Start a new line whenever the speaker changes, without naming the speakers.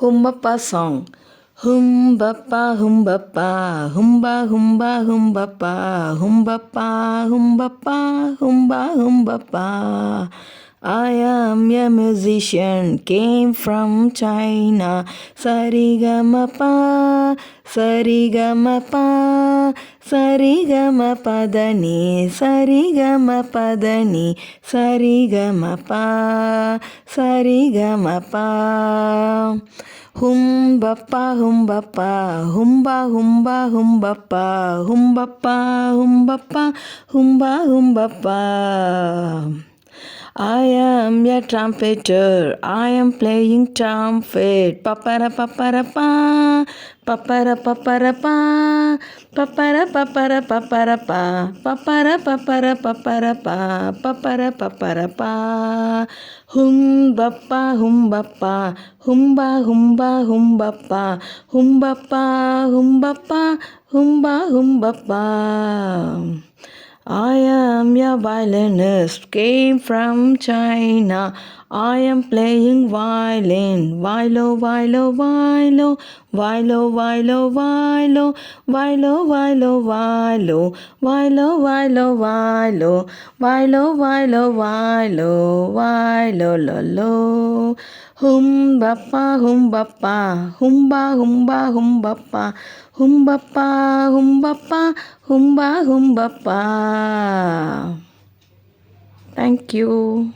Humbappa song. Humbappa, humbappa, humba, humba, humbappa, humbappa, humbappa, humba, humbappa. I am a musician, came from China. Sarigamapa, sarigamapa, sarigamapadani, sarigamapadani, sarigamapa, sarigamapa. Humbappa, humbappa, humba, humba, humbappa, humbappa, humbappa, humba, humbappa. I am a trumpeter, I am playing trumpet. Papara papara pa, papara papara pa, papara papara papara pa, papara papara papara pa, papara papara pa. Humbappa, humbappa, humba, humba, humbappa, humbappa, humbappa, humba, humbappa. I am a violinist, came from China. I am playing violin. Vilo, vilo, vilo, vilo, vilo, vilo, vilo, vilo, vilo, vilo, vilo, vilo, vilo, vilo, vilo, vilo, lo. Humbappa, humbappa, humba, humba, humbappa, humbappa, humbappa, humba, humbappa. Thank you.